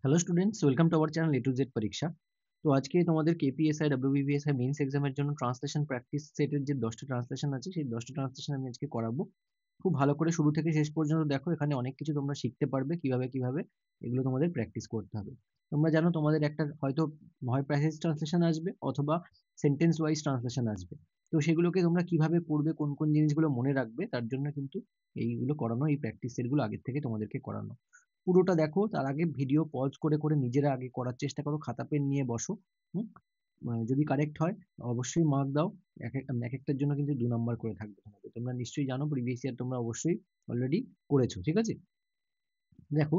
Hello students, welcome to our channel A to Z পরীক্ষা। তো আজকে তোমাদের কেপিএসআই ডব্লিউবিপিএসআই মেইনস এক্সামের জন্য ট্রান্সলেশন প্র্যাকটিস সেটের যে 10টা ট্রান্সলেশন আছে সেই 10টা ট্রান্সলেশন আমি আজকে করাবো। খুব ভালো করে শুরু থেকে শেষ পর্যন্ত দেখো, এখানে অনেক কিছু তোমরা শিখতে পারবে কিভাবে কিভাবে এগুলো তোমাদের প্র্যাকটিস করতে হবে। তোমরা জানো তোমাদের একটা হয়তো হয় প্যাসেজ ট্রান্সলেশন আসবে অথবা সেন্টেন্স ওয়াইজ ট্রান্সলেশন আসবে। তো সেগুলোকে তোমরা কিভাবে পড়বে, কোন কোন জিনিসগুলো মনে রাখবে, তার জন্য কিন্তু এইগুলো করানো, এই প্র্যাকটিস সেটগুলো আগের থেকে তোমাদেরকে করানো। পুরোটা দেখো, তার আগে ভিডিও পজ করে করে নিজেরা আগে করার চেষ্টা করো, খাতা পেন নিয়ে বসো। হুম। যদি কারেক্ট হয় অবশ্যই মার্ক দাও। এক একটার জন্য কিন্তু 2 নাম্বার করে থাকবে তোমাদের। তোমরা নিশ্চয়ই জানো, প্রিভিয়াস ইয়ার তোমরা অবশ্যই অলরেডি করেছো, ঠিক আছে? দেখো,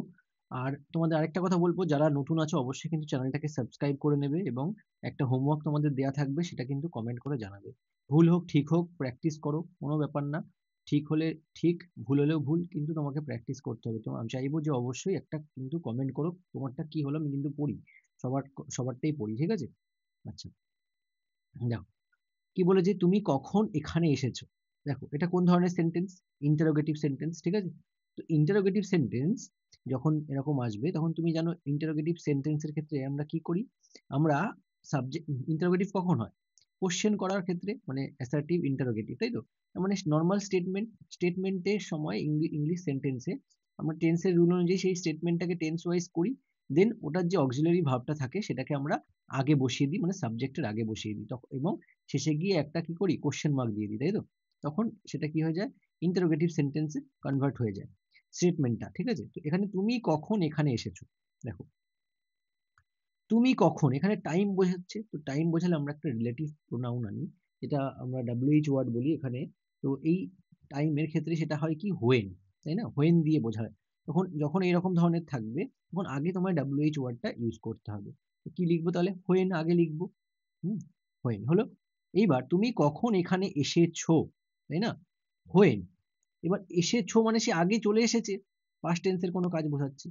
আর তোমাদের আরেকটা কথা বলবো, যারা নতুন আছো অবশ্যই কিন্তু চ্যানেলটাকে সাবস্ক্রাইব করে নেবে এবং একটা হোমওয়ার্ক তোমাদের দেয়া থাকবে, সেটা কিন্তু কমেন্ট করে জানাবে। ভুল হোক ঠিক হোক প্র্যাকটিস করো, কোনো ব্যাপার না। ঠিক হলে ঠিক, ভুল হলেও ভুল, কিন্তু তোমাকে প্র্যাকটিস করতে হবে। তো আমি চাইবো যে অবশ্যই একটা কিন্তু কমেন্ট করো, তোমারটা কি হলো আমি কিন্তু পড়ি, সবার সবারটাই পড়ি, ঠিক আছে? আচ্ছা, দেখো কি বলেছে, তুমি কখন এখানে এসেছো। দেখো এটা কোন ধরনের সেন্টেন্স? ইন্টারোগেটিভ সেন্টেন্স, ঠিক আছে? তো ইন্টারোগেটিভ সেন্টেন্স যখন এরকম আসবে, তখন তুমি জানো ইন্টারোগেটিভ সেন্টেন্সের ক্ষেত্রে আমরা কি করি? আমরা সাবজেক্ট, ইন্টারোগেটিভ কখন হয়? কোশ্চেন করার ক্ষেত্রে, মানে অ্যাসার্টিভ ইন্টারোগেটিভ, তাই তো? মানে নর্মাল স্টেটমেন্টের সময় ইংলিশ সেন্টেন্সে আমরা টেন্সের রুল অনুযায়ী সেই স্টেটমেন্টটাকে টেন্স ওয়াইজ করি। দেন ওটার যে অক্সিলারি ভার্বটা থাকে সেটাকে আমরা আগে বসিয়ে দিই, মানে সাবজেক্টের আগে বসিয়ে দিই তখন, এবং শেষে গিয়ে একটা কি করি, কোশ্চেন মার্ক দিয়ে দিই, তাই তো? তখন সেটা কি হয়ে যায়, ইন্টারোগেটিভ সেন্টেন্সে কনভার্ট হয়ে যায় স্টেটমেন্টটা, ঠিক আছে? তো এখানে তুমি কখন এখানে এসেছো, দেখো তুমি কখন, এখানে টাইম বোঝাচ্ছে। তো টাইম বোঝালে আমরা একটা রিলেটিভ প্রোনাউন আনি, যেটা আমরা ডাব্লিউএইচ ওয়ার্ড বলি এখানে। তো এই টাইমের ক্ষেত্রে সেটা হয় কি, হোয়েন, তাই না? হোয়েন দিয়ে বোঝায়। তখন যখন এরকম ধরনের থাকবে, তখন আগে তোমার ডাব্লিউএইচ ওয়ার্ডটা ইউজ করতে হবে। তো কি লিখবো তাহলে? হোয়েন আগে লিখবো। হুম, হোয়েন হলো। এইবার তুমি কখন এখানে এসেছো, তাই না? হোয়েন। এবার এসেছো মানে সে আগে চলে এসেছে, পাস্ট টেন্সের কোনো কাজ বোঝাচ্ছে।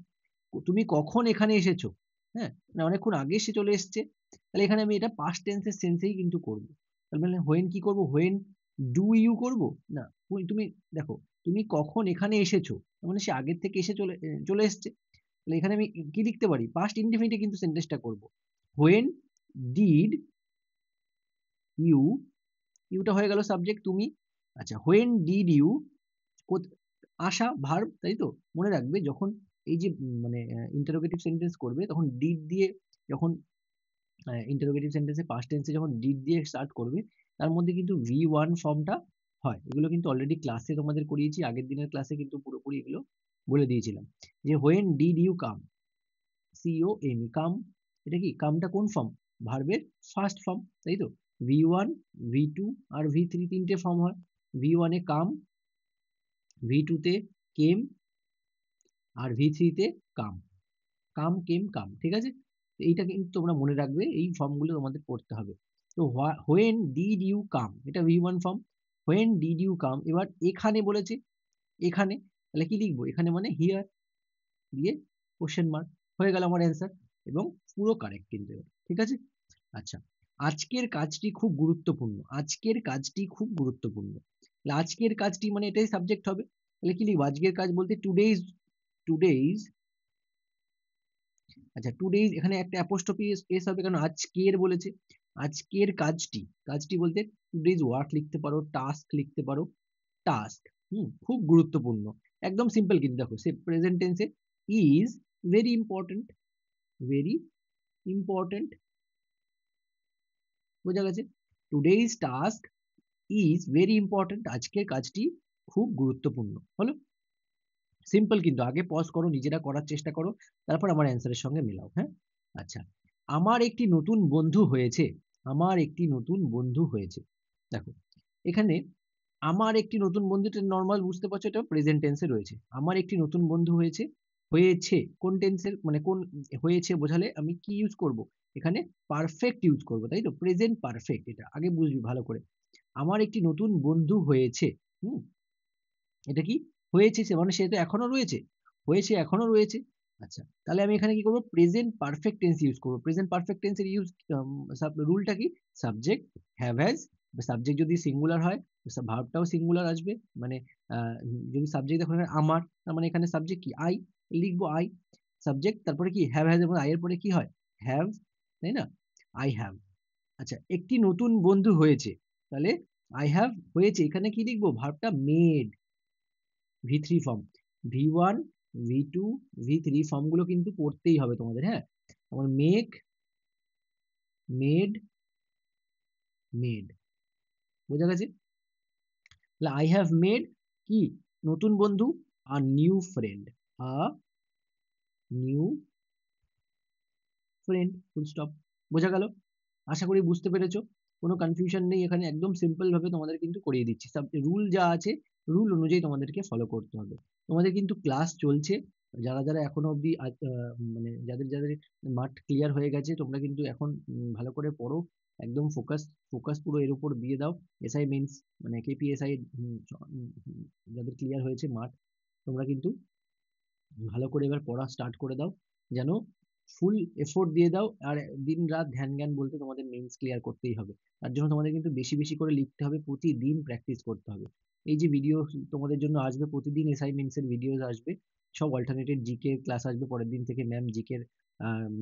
তুমি কখন এখানে এসেছো, হ্যাঁ, মানে অনেকক্ষণ আগে সে চলে এসেছে। তাহলে এখানে আমি এটা পাস্ট টেন্সের সেন্সেই কিন্তু করব। তাহলে মানে হোয়েন কি করব, হোয়েন ডু ইউ করব না। তুমি দেখো, তুমি কখন এখানে এসেছো, তার মানে সে আগের থেকে এসে চলে এসেছে। তাহলে এখানে আমি কি লিখতে পারি, পাস্ট ইনডিফিনিটে কিন্তু সেন্টেন্সটা করব। হোয়েন ডিড ইউ, ইউটা হয়ে গেল সাবজেক্ট তুমি। আচ্ছা, হোয়েন ডিড ইউ, আসা ভার্ব, তাই তো? মনে রাখবে যখন এই যে মানে ইন্টারোগেটিভ সেন্টেন্স করবে, তখন ডিড দিয়ে, যখন ইন্টারোগেটিভ সেন্টেন্সে পাস্ট টেন্সে যখন ডিড দিয়ে স্টার্ট করবে, তার মধ্যে কিন্তু V1 ফর্মটা হয়। এগুলো কিন্তু অলরেডি ক্লাসে তোমাদের করিয়েছি, আগের দিনের ক্লাসে কিন্তু পুরোপুরি এগুলো বলে দিয়েছিলাম। যে when did you come, COM, come, এটা কি, কামটা কোন ফর্ম? ভার্বের ফার্স্ট ফর্ম, তাই তো? V1, V2 আর V3 তিনটে ফর্ম হয়। V1 এ কাম, V2 তে কেম, আর V3 তে কাম। কাম কেম কাম, ঠিক আছে? তো এইটা কিন্তু তোমরা মনে রাখবে, এই ফর্মগুলো তোমাদের পড়তে হবে। তো হোয়েন ডিড ইউ কাম, এটা V1 form. When did you come, এবার এখানে বলেছে, এখানে, তাহলে কি লিখবো এখানে, মানে হিয়ার দিয়ে কোশ্চেন মার্ক, হয়ে গেল আমার অ্যান্সার। এবং পুরো কারেক্ট কিন্তু এবার, ঠিক আছে? আচ্ছা, আজকের কাজটি খুব গুরুত্বপূর্ণ, আজকের কাজটি খুব গুরুত্বপূর্ণ। তাহলে আজকের কাজটি মানে এটাই সাবজেক্ট হবে। তাহলে কি লিখবো, আজকের কাজ বলতে টুডেইজ, টুডেইজ, আচ্ছা টুডেইজ, এখানে একটা অ্যাপোস্ট্রফি এস হবে, কারণ আজকের বলেছে। আজকের কাজটি, কাজটি বলতে টুডেইজ ওয়ার্ক লিখতে পারো, টাস্ক লিখতে পারো, টাস্ক। খুব গুরুত্বপূর্ণ, একদম সিম্পল কিন্তু দেখো, সে প্রেজেন্ট টেন্সে is very important, very important, বোঝা গেছে? Today's task is very important, আজকের কাজটি খুব গুরুত্বপূর্ণ, হলো। সিম্পল কিন্তু, আগে পজ করো, নিজেরা করার চেষ্টা করো, তারপর আমার অ্যান্সারের সঙ্গে মেলাও, হ্যাঁ? আচ্ছা, আমার একটি নতুন বন্ধু হয়েছে, আমার একটি নতুন বন্ধু হয়েছে। দেখো এখানে আমার একটি নতুন বন্ধুটা নর্মাল বুঝতে পারছো, এটা প্রেজেন্ট টেন্সে রয়েছে। আমার একটি নতুন বন্ধু হয়েছে, হয়েছে কোন টেন্সের, মানে কোন, হয়েছে বোঝালে আমি কি ইউজ করব এখানে, পারফেক্ট ইউজ করব, তাই তো? প্রেজেন্ট পারফেক্ট, এটা আগে বুঝবি ভালো করে। আমার একটি নতুন বন্ধু হয়েছে, হুম, এটা কি হয়েছে, সে মানে সে তো এখনো রয়েছে, হয়েছে এখনো রয়েছে। আচ্ছা, তাহলে আমি এখানে কি করব, প্রেজেন্ট পারফেক্ট টেন্স ইউজ করব। প্রেজেন্ট পারফেক্ট টেন্সের ইউজ রুলটা কি, সাবজেক্ট হ্যাভ হ্যাজ, সাবজেক্ট যদি সিঙ্গুলার হয় ভার্বটাও সিঙ্গুলার আসবে, মানে যদি সাবজেক্ট দেখো এখানে আমার, তার মানে এখানে সাবজেক্ট কি, আই, লিখবো আই। সাবজেক্ট, তারপরে কি হ্যাভ, হ্যাজ এবং আই এর পরে কি হয়, হ্যাভ, তাই না, আই হ্যাভ। আচ্ছা, একটি নতুন বন্ধু হয়েছে, তাহলে আই হ্যাভ হয়েছে, এখানে কি লিখবো, ভার্বটা made, V3 form, V1 V2 V3 ফর্মগুলো কিন্তু পড়তেই হবে তোমাদের, হ্যাঁ। আমার মেক, মেড, মেড, বোঝা গেছে? তাহলে আই হ্যাভ মেড কি, নতুন বন্ধু, a new friend, a new friend, full stop. বোঝা গেল? আশা করি বুঝতে পেরেছো, কোনো কনফিউশন নেই এখানে, একদম সিম্পল ভাবে তোমাদের কিন্তু করিয়ে দিচ্ছি। সব রুল যা আছে, রুল অনুযায়ী তোমাদেরকে ফলো করতে হবে। তোমাদের কিন্তু ক্লাস চলছে, যারা যারা এখনো অবধি মানে যাদের যাদের মাঠ ক্লিয়ার হয়ে গেছে, তোমরা কিন্তু এখন ভালো করে পড়ো, একদম ফোকাস, ফোকাস পুরো এর উপর দিয়ে দাও। এসআই মেন্স মানে কেপিএসআই যাদের ক্লিয়ার হয়েছে মাঠ, তোমরা কিন্তু ভালো করে এবার পড়া স্টার্ট করে দাও, যেন ফুল এফোর্ট দিয়ে দাও। আর দিন রাত ধ্যান জ্ঞান বলতে তোমাদের মেন্স ক্লিয়ার করতেই হবে, তার জন্য তোমাদের কিন্তু বেশি বেশি করে লিখতে হবে, প্রতিদিন প্র্যাকটিস করতে হবে। এই যে ভিডিও তোমাদের জন্য আসবে প্রতিদিন, অ্যাসাইনমেন্টস এর ভিডিও আসবে, সব অল্টারনেটেড জিকে ক্লাস আসবে পরের দিন থেকে, ম্যাম জিকে এর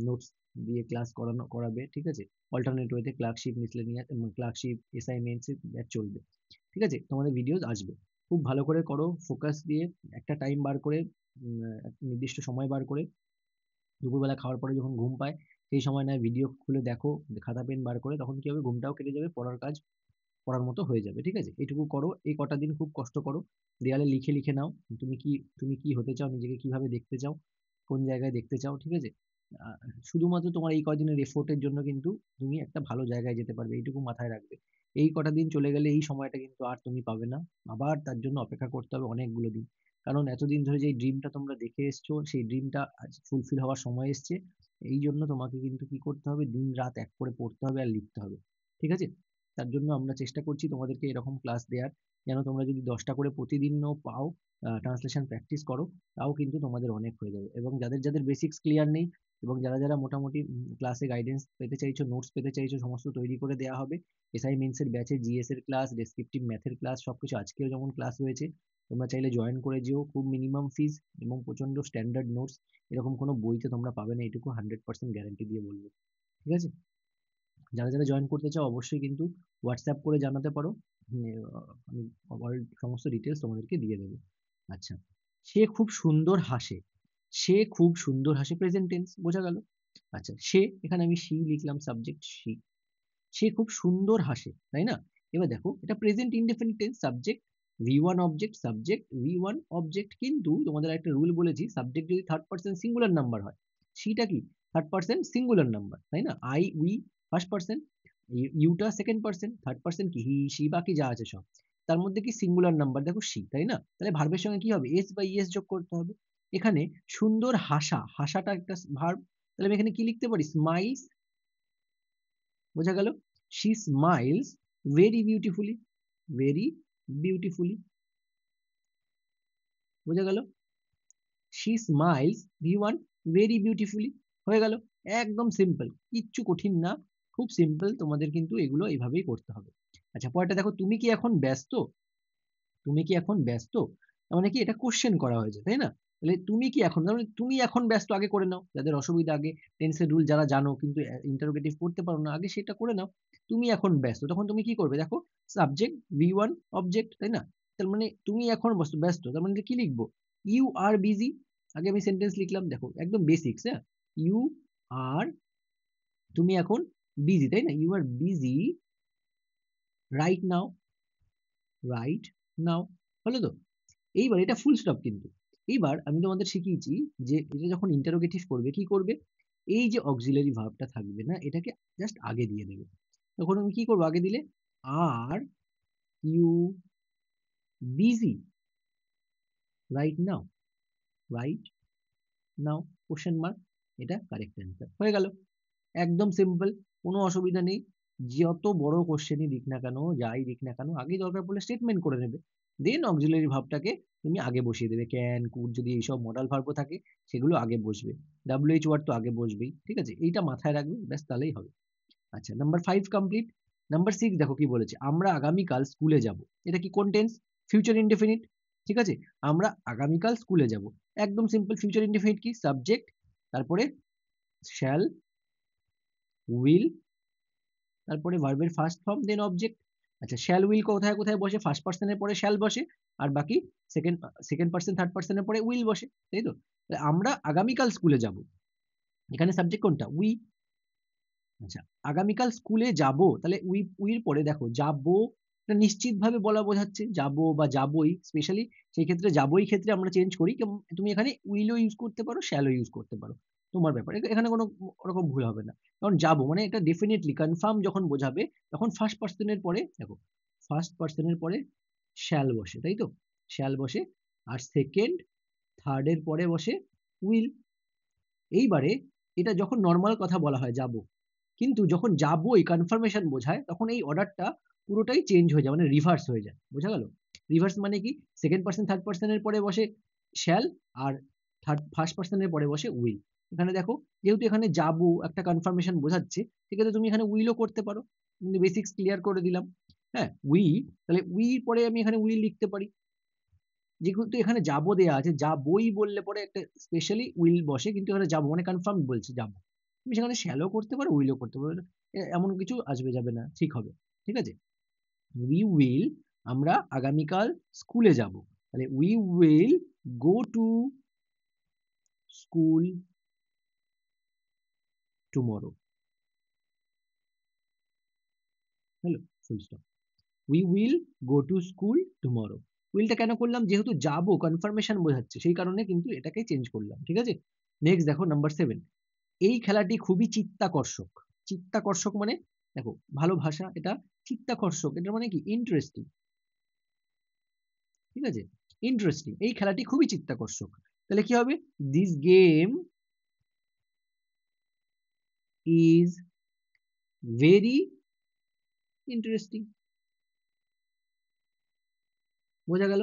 নোটস দিয়ে ক্লাস করাবে, ঠিক আছে। অল্টারনেট ওয়েতে clerkship, miscellaneous, clerkship, assignments batch চলবে, ঠিক আছে। তোমাদের ভিডিওস আসবে, খুব ভালো করে করো, ফোকাস দিয়ে একটা টাইম বার করে, নির্দিষ্ট সময় বার করে, দুপুরবেলা খাওয়ার পরে যখন ঘুম পায়, সেই সময় নয় ভিডিও খুলে দেখো, খাতা পেন বার করে, তখন কি হবে, ঘুমটাও কেটে যাবে, পড়ার কাজ পড়ার মতো হয়ে যাবে, ঠিক আছে। এইটুকু করো, এই কটা দিন খুব কষ্ট করো, দেয়ালে লিখে লিখে নাও তুমি কি হতে চাও, নিজেকে কিভাবে দেখতে চাও, কোন জায়গায় দেখতে চাও, ঠিক আছে। আহ, শুধুমাত্র তোমার এই কদিনের এফোর্টের জন্য কিন্তু তুমি একটা ভালো জায়গায় যেতে পারবে, এইটুকু মাথায় রাখবে। এই কটা দিন চলে গেলে এই সময়টা কিন্তু আর তুমি পাবে না, আবার তার জন্য অপেক্ষা করতে হবে অনেকগুলো দিন। কারণ এতদিন ধরে যে ড্রিমটা তোমরা দেখে এসছো, সেই ড্রিমটা আজ ফুলফিল হওয়ার সময় এসছে। এই জন্য তোমাকে কিন্তু কি করতে হবে, দিন রাত এক করে পড়তে হবে আর লিখতে হবে, ঠিক আছে। তার জন্য আমরা চেষ্টা করছি তোমাদেরকে এরকম ক্লাস দেওয়ার, যেন তোমরা যদি 10টা করে প্রতিদিনও পাও, ট্রান্সলেশন প্র্যাকটিস করো, তাও কিন্তু তোমাদের অনেক হয়ে যাবে। এবং যাদের যাদের বেসিক্স ক্লিয়ার নেই, এবং যারা যারা মোটামুটি ক্লাসে গাইডেন্স পেতে চাইছো, নোটস পেতে চাইছো, সমস্ত তৈরি করে দেওয়া হবে। অ্যাসাইনমেন্টস এর ব্যাচে জিএস এর ক্লাস, ডেসক্রিপটিভ ম্যাথের ক্লাস, সবকিছু আজকেও যেমন ক্লাস হয়েছে, তোমরা চাইলে জয়েন করে যেও, খুব মিনিমাম ফিস এবং প্রচন্ড স্ট্যান্ডার্ড নোটস, এরকম কোনো বইতে তোমরা পাবে না, এটুকু 100% গ্যারান্টি দিয়ে বলবো, ঠিক আছে। যারা যারা জয়েন করতে চাও অবশ্যই কিন্তু হোয়াটসঅ্যাপ করে জানাতে পারো, আমি সমস্ত ডিটেলস তোমাদেরকে দিয়ে দেবো। আচ্ছা, সে খুব সুন্দর হাসে, সে খুব সুন্দর হাসে, প্রেজেন্ট টেন্স, বোঝা গেল। আচ্ছা, সে, এখানে আমি সি লিখলাম, সাবজেক্ট সি, সে খুব সুন্দর হাসে, তাই না। এবার দেখো, এটা present indefinite tense, subject V1 object, subject V1 object, কিন্তু তোমাদের একটা রুল বলেছি, সাবজেক্ট যদি থার্ড পার্সন সিঙ্গুলার নাম্বার হয়, সেটা কি থার্ড পার্সন সিঙ্গুলার নাম্বার, তাই না। আই উই ফার্স্ট পার্সন, ইউটা সেকেন্ড পার্সন, থার্ড পার্সন কি হি সি বাকি যা আছে সব, তার মধ্যে কি সিঙ্গুলার নাম্বার, দেখো সি, তাই না। তাহলে ভার্বের সঙ্গে কি হবে, এস বা ইএস যোগ করতে হবে। এখানে সুন্দর হাসা, হাসাটা একটা ভার্ব, তাহলে আমি এখানে কি লিখতে পারি, স্মাইলস, বোঝা গেল। She smiles very beautifully, very beautifully, বোঝা গেল। She smiles V1 very beautifully, হয়ে গেল। একদম সিম্পল, কিচ্ছু কঠিন না, খুব সিম্পল, তোমাদের কিন্তু এগুলো এইভাবেই করতে হবে। আচ্ছা, পরেরটা দেখো, তুমি কি এখন ব্যস্ত, তুমি কি এখন ব্যস্ত, তার মানে কি, এটা কোশ্চেন করা হয়েছে, তাই না। তাহলে তুমি কি এখন, তার মানে তুমি এখন ব্যস্ত, আগে করে নাও, যাদের অসুবিধা, আগে টেন্সের রুল যারা জানো কিন্তু ইন্টারোগেটিভ করতে পারো না, আগে সেটা করে নাও। তুমি এখন ব্যস্ত, তখন তুমি কি করবে, দেখো সাবজেক্ট V1 অবজেক্ট, তাই না। তার মানে তুমি এখন ব্যস্ত, তার মানে কি লিখবো, ইউ আর বিজি, আগে আমি সেন্টেন্স লিখলাম, দেখো একদম বেসিক্স, হ্যাঁ। ইউ আর, তুমি এখন বিজি, তাই না, you are busy right now, right now, হলো তো। এইবার এটা ফুল স্টপ কিন্তু। এইবার আমি তোমাদের শিখিয়েছি যে এটা যখন ইন্টারোগেটিভ করবে কি করবে, এই যে অক্সিলারি ভার্বটা থাকবে না, এটাকে জাস্ট আগে দিয়ে দেবে। তখন আমি কি করবো, আগে দিলে, are you busy right now, right now, question mark, এটা কারেক্ট অ্যান্সার, হয়ে গেল। একদম সিম্পল, কোনো অসুবিধা নেই। যত বড় কোশ্চেনই দিক না কেন, যাই দিক না কেন, আগে দরকার পড়লে স্টেটমেন্ট করে নেবে, দেন অক্সিলারি ভার্বটাকে তুমি আগে বসিয়ে দেবে, ক্যান, কুড, যদি এইসব মডাল ভার্বও থাকে সেগুলো আগে বসবে, WH ওয়ার্ড তো আগে বসবেই, ঠিক আছে। এইটা মাথায় রাখবে, ব্যাস, তাহলেই হবে। আচ্ছা, নাম্বার 5 কমপ্লিট। নাম্বার 6 দেখো কি বলেছে, আমরা আগামীকাল স্কুলে যাব, এটা কি কোন টেন্স, ফিউচার ইনডেফিনিট, ঠিক আছে। আমরা আগামীকাল স্কুলে যাব, একদম সিম্পল, ফিউচার ইনডেফিনিট কি, সাবজেক্ট তারপরে শ্যাল, উইল, তারপরে ভার্বের ফার্স্ট ফর্ম দেন অবজেক্ট। আচ্ছা, শ্যাল উইল কোথায় কোথায় বসে? ফার্স্ট পার্সনের পরে শ্যাল বসে, আর বাকি সেকেন্ড পার্সন থার্ড পার্সনের পরে উইল বসে, তাই তো? আমরা আগামীকাল স্কুলে যাব, এখানে সাবজেক্ট কোনটা? উই। আচ্ছা, আগামীকাল স্কুলে যাব, তাহলে উইর পরে দেখো যাবো, নিশ্চিত ভাবে বলা বোঝাচ্ছে, যাবো বা যাবই, স্পেশালি সেই ক্ষেত্রে যাবই ক্ষেত্রে আমরা চেঞ্জ করি, তুমি এখানে উইলও ইউজ করতে পারো, শ্যালও ইউজ করতে পারো, তোমার ব্যাপার, এখানে কোনো ওরকম ভুল হবে না। কারণ যাবো মানে এটা ডেফিনেটলি কনফার্ম যখন বোঝাবে, তখন ফার্স্ট পার্সনের পরে দেখো, ফার্স্ট পার্সনের পরে শ্যাল বসে, তাই তো? শ্যাল বসে, আর সেকেন্ড থার্ডের পরে বসে উইল। এইবারে এটা যখন নর্মাল কথা বলা হয় যাব, কিন্তু যখন যাবই কনফার্মেশন বোঝায়, তখন এই অর্ডারটা পুরোটাই চেঞ্জ হয়ে যায়, মানে রিভার্স হয়ে যায়। বোঝা গেল? রিভার্স মানে কি? সেকেন্ড পার্সন থার্ড পার্সনের পরে বসে শ্যাল, আর ফার্স্ট পার্সনের পরে বসে উইল। এখানে দেখো, যেহেতু এখানে যাবো একটা কনফার্মেশন বোঝাচ্ছে, সেক্ষেত্রে তুমি এখানে উইলও করতে পারো, কিন্তু বেসিক্স ক্লিয়ার করে দিলাম। হ্যাঁ, তাহলে পরে আমি এখানে উইল লিখতে পারি, যেহেতু এখানে যাবো দেয়া আছে, যাবই বললে পরে একটা স্পেশালি উইল বসে, কিন্তু এখানে যাবো মানে কনফার্ম বলছে যাবো, তুমি সেখানে শ্যালো করতে পারো, উইলও করতে পারো, এমন কিছু আসবে যাবে না, ঠিক হবে। ঠিক আছে, উই উইল, আমরা আগামীকাল স্কুলে যাব, তাহলে we will go to school tomorrow. Hello, full stop. We will go to school tomorrow. উইলটা কেন করলাম? যেহেতু যাবো কনফার্মেশন বোঝাচ্ছে, সেই কারণে কিন্তু এটাকে চেঞ্জ করলাম। ঠিক আছে, নেক্সট দেখো নাম্বার 7। এই খেলাটি খুবই চিত্তাকর্ষক। চিত্তাকর্ষক মানে দেখো, ভালো ভাষা এটা। চিত্তাকর্ষক এটা মানে কি? ইন্টারেস্টিং। ঠিক আছে, ইন্টারেস্টিং, এই খেলাটি খুবই চিত্তাকর্ষক। তাহলে কি হবে? This game is very interesting. বোঝা গেল?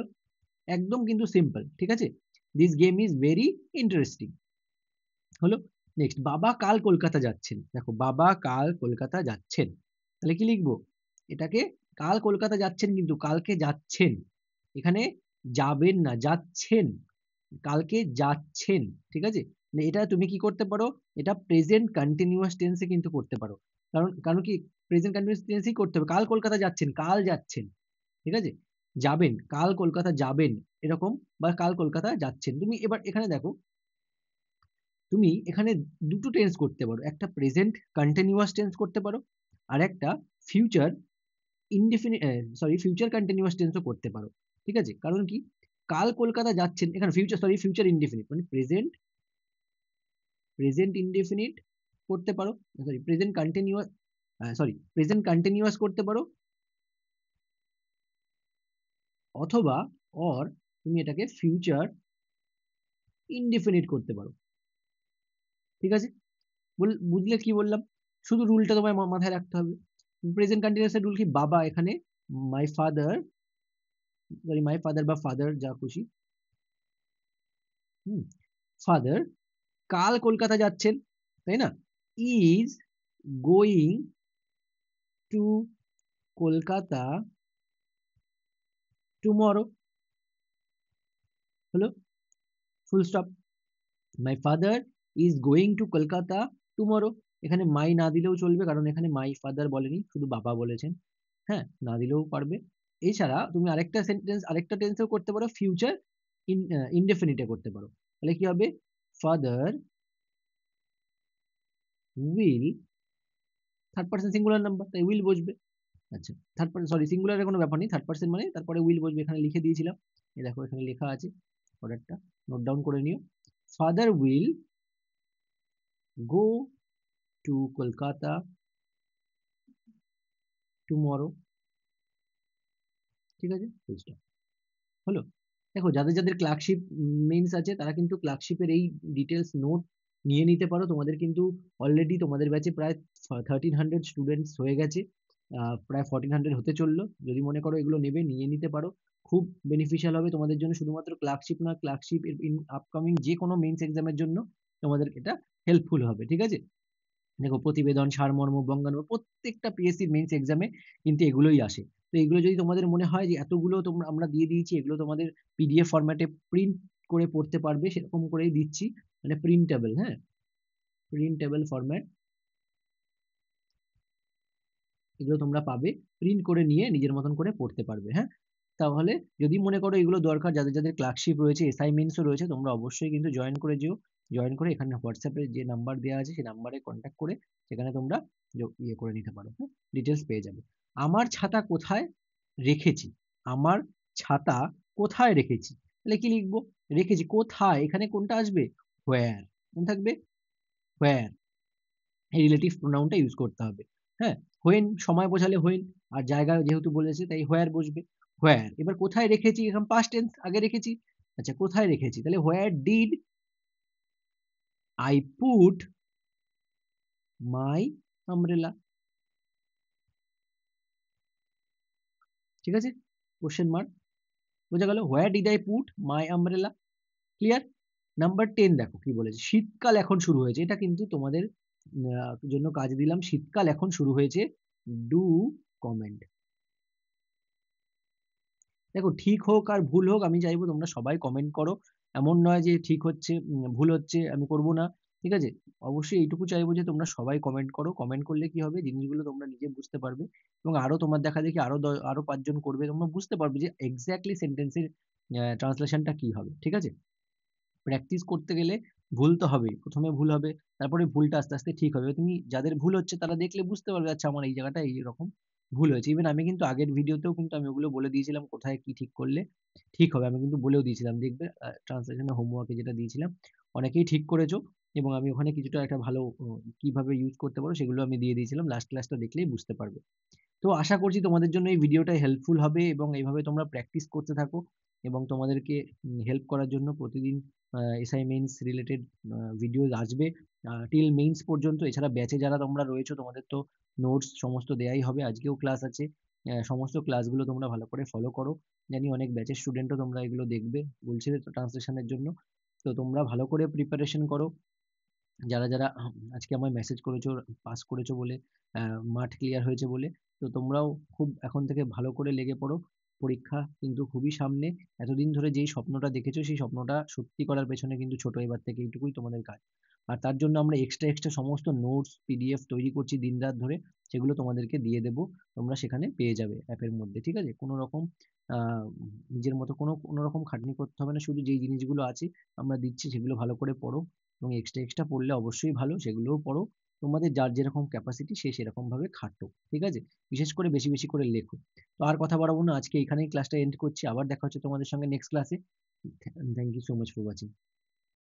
একদম কিন্তু সিম্পল। ঠিক আছে, this game is very interesting হলো। নেক্সট, বাবা কাল কলকাতা যাচ্ছেন। দেখো, বাবা কাল কলকাতা যাচ্ছেন, তাহলে কি লিখবো? এটাকে কাল কলকাতা যাচ্ছেন, কিন্তু কালকে যাচ্ছেন, এখানে যাবেন না, যাচ্ছেন, কালকে যাচ্ছেন। ঠিক আছে, মানে এটা তুমি কি করতে পারো? এটা প্রেজেন্ট কন্টিনিউয়াস টেন্সে কিন্তু করতে পারো, কারণ কারণ কি? প্রেজেন্ট কন্টিনিউয়াস টেন্সেই করতে হবে। কাল কলকাতা যাচ্ছেন, কাল যাচ্ছেন। ঠিক আছে, যাবেন, কাল কলকাতা যাবেন, এরকম, বা কাল কলকাতা যাচ্ছেন। তুমি এবার এখানে দেখো, তুমি এখানে দুটো টেন্স করতে পারো, একটা প্রেজেন্ট কন্টিনিউয়াস টেন্স করতে পারো, আর একটা ফিউচার ইনডিফিনিট, ফিউচার কন্টিনিউয়াস টেন্সও করতে পারো। ঠিক আছে, কারণ কি? কাল কলকাতা যাচ্ছেন, এখানে ফিউচার ইনডিফিনিট, মানে প্রেজেন্ট ইনডিফিনিট করতে পারো, প্রেজেন্ট কন্টিনিউয়াস করতে পারো, অথবা তুমি এটাকে ফিউচার ইনডিফিনিট করতে পারো। ঠিক আছে, বুঝলে কি বললাম? শুধু রুলটা তোমায় মাথায় রাখতে হবে। প্রেজেন্ট কন্টিনিউয়াস এর রুল কি? বাবা এখানে মাই ফাদার, মাই ফাদার বা ফাদার যা খুশি, ফাদার কাল কলকাতা যাচ্ছেন, তাই না? Is going to Kolkata tomorrow. হলো, full stop. My father is going to Kolkata tomorrow. এখানে মাই না দিলেও চলবে, কারণ এখানে মাই ফাদার বলেনি, শুধু বাবা বলেছেন। হ্যাঁ, না দিলেও পারবে। এছাড়া তুমি আরেকটা সেন্টেন্স, আরেকটা টেন্সেও করতে পারো, ফিউচার ইনডেফিনিটে করতে পারো। তাহলে কি হবে? Father will, third person singular number, তাই উইল বসবে। আচ্ছা, থার্ড পার্সন, সিঙ্গুলারের কোনো ব্যাপার নেই, থার্ড পার্সন মানে তারপরে উইল বসবে, এখানে লিখে দিয়েছিলাম। এই দেখো, এখানে লেখা আছে, অর্ডারটা নোট ডাউন করে নিও। Father will go two Kolkata tomorrow. ঠিক আছে, ফুল স্টপ। হলো, দেখো, যাদের যাদের ক্লার্কশিপ মেন্স আছে, তারা কিন্তু ক্লার্কশিপের এই ডিটেলস নোট নিয়ে নিতে পারো। তোমাদের কিন্তু অলরেডি তোমাদের ব্যাচে প্রায় 1300 স্টুডেন্টস হয়ে গেছে, প্রায় 1400 হতে চললো। যদি মনে করো এগুলো নেবে, নিয়ে নিতে পারো, খুব বেনিফিশিয়াল হবে তোমাদের জন্য। শুধুমাত্র ক্লার্কশিপ না, ক্লার্কশিপ ইন আপকামিং যে কোনো মেন্স এক্সামের জন্য তোমাদের এটা হেল্পফুল হবে। ঠিক আছে, দেখো, প্রতিবেদন, সারমর্ম, বঙ্গানুবাদ, প্রত্যেকটা পিএসসি মেন্স এক্সামে কিন্তু এগুলোই আসে। তো এগুলো যদি তোমাদের মনে হয় যে এতগুলো তোমরা আমরা দিয়ে দিয়েছি, এগুলো তোমাদের পিডিএফ ফরম্যাটে প্রিন্ট করে পড়তে পারবে, সেরকম করেই দিচ্ছি, মানে প্রিন্টেবল। হ্যাঁ, প্রিন্টেবল ফরম্যাট, এগুলো তোমরা পাবে, প্রিন্ট করে নিয়ে নিজের মতন করে পড়তে পারবে। হ্যাঁ, তাহলে যদি মনে করো এগুলো দরকার, যাদের যাদের ক্লার্কশিপ রয়েছে, অ্যাসাইনমেন্টসও রয়েছে, তোমরা অবশ্যই কিন্তু জয়েন করে যেও। জয়েন করে এখানে হোয়াটসঅ্যাপে যে নাম্বার দেওয়া আছে সেই নাম্বারে কন্ট্যাক্ট করে সেখানে তোমরা ইয়ে করে নিতে পারো, হ্যাঁ, ডিটেলস পেয়ে যাবে। আমার ছাতা কোথায় রেখেছি, আমার ছাতা কোথায় রেখেছি, তাহলে কি লিখবো, রেখেছি কোথায়, এখানে কোনটা আসবে, হোয়ার, কোন থাকবে, হোয়ার, এই রিলেটিভ প্রোনাউনটা ইউজ করতে হবে। হ্যাঁ, হোয়েন সময় বোঝালে হোয়েন, আর জায়গা যেহেতু বলেছে তাই হোয়ার বসবে, হোয়ার। এবার কোথায় রেখেছি, এখন পাস্ট টেন্স আগে রেখেছি, আচ্ছা কোথায় রেখেছি, তাহলে where did I put my umbrella, ঠিক আছে, কোশ্চেন মার্ক, বোঝা গেল, where did I put my umbrella, clear. Number 10 দেখো কি বলেছে, শীতকাল এখন শুরু হয়েছে, এটা কিন্তু তোমাদের জন্য কাজ দিলাম, শীতকাল এখন শুরু হয়েছে, ডু কমেন্ট। দেখো ঠিক হোক আর ভুল হোক, আমি চাইবো তোমরা সবাই কমেন্ট করো, এমন নয় যে ঠিক হচ্ছে ভুল হচ্ছে আমি করব না, ঠিক আছে, অবশ্যই এইটুকু চাইবো যে তোমরা সবাই কমেন্ট করো, কমেন্ট করলে কি হবে, জিনিসগুলো তোমরা নিজে বুঝতে পারবে এবং আরো তোমার দেখা দেখি আরো 5 জন করবে, তোমরা বুঝতে পারবে যে এক্স্যাক্টলি সেন্টেন্সের ট্রান্সলেশনটা কি হবে, ঠিক আছে। প্র্যাকটিস করতে গেলে ভুল তো হবেই, প্রথমে ভুল হবে, তারপরে ভুলটা আস্তে আস্তে ঠিক হবে, তুমি যাদের ভুল হচ্ছে তারা দেখলে বুঝতে পারবে, আচ্ছা আমার এই জায়গাটা এইরকম ভুল হয়েছে। ইভেন আমি কিন্তু আগের ভিডিওতেও কিন্তু আমি ওগুলো বলে দিয়েছিলাম কোথায় কি ঠিক করলে ঠিক হবে, আমি কিন্তু বলেও দিয়েছিলাম, দেখবে ট্রান্সলেশনের হোমওয়ার্কে যেটা দিয়েছিলাম, অনেকেই ঠিক করেছো এবং আমি ওখানে কিছুটা একটা ভালো কিভাবে ইউজ করতে পারো সেগুলো আমি দিয়ে দিয়েছিলাম, লাস্ট ক্লাসটা দেখলেই বুঝতে পারবে। তো আশা করছি তোমাদের জন্য এই ভিডিওটা হেল্পফুল হবে এবং এইভাবে তোমরা প্র্যাকটিস করতে থাকো এবং তোমাদেরকে হেল্প করার জন্য প্রতিদিন অ্যাসাইনমেন্টস রিলেটেড ভিডিও আসবে টিল মেইনস পর্যন্ত। এছাড়া ব্যাচে যারা তোমরা রয়েছো তোমাদের তো নোটস সমস্ত দেয়াই হবে, আজকেও ক্লাস আছে, সমস্ত ক্লাসগুলো তোমরা ভালো করে ফলো করো, জানি অনেক ব্যাচের স্টুডেন্টও তোমরা এগুলো দেখবে বলছিলে তো ট্রান্সলেশনের জন্য, তো তোমরা ভালো করে প্রিপারেশন করো। যারা যারা আজকে আমায় মেসেজ করেছো পাস করেছো বলে, মাঠ ক্লিয়ার হয়েছে বলে, তো তোমরাও খুব এখন থেকে ভালো করে লেগে পড়ো, পরীক্ষা কিন্তু খুবই সামনে, এতদিন ধরে যেই স্বপ্নটা দেখেছো সেই স্বপ্নটা সত্যি করার পেছনে কিন্তু ছোট এবার থেকে এইটুকুই তোমাদের কাজ। আর তার জন্য আমরা এক্সট্রা এক্সট্রা সমস্ত নোটস পিডিএফ তৈরি করছি দিনরাত ধরে, সেগুলো তোমাদেরকে দিয়ে দেবো, তোমরা সেখানে পেয়ে যাবে অ্যাপের মধ্যে, ঠিক আছে, কোনো রকম আহ নিজের মতো কোনো রকম খাটনি করতে হবে না, শুধু যেই জিনিসগুলো আছে আমরা দিচ্ছি সেগুলো ভালো করে পড়ো এবং এক্সট্রা এক্সট্রা পড়লে অবশ্যই ভালো, সেগুলোও পড়ো, তোমাদের যার যেরকম ক্যাপাসিটি সে সেরকম ভাবে খাটো, ঠিক আছে, বিশেষ করে বেশি বেশি করে লেখো। তো আর কথা বাড়াবো না, আজকে এখানেই ক্লাসটা এন্ড করছি, আবার দেখা হচ্ছে তোমাদের সঙ্গে নেক্সট ক্লাসে। Thank you so much for watching.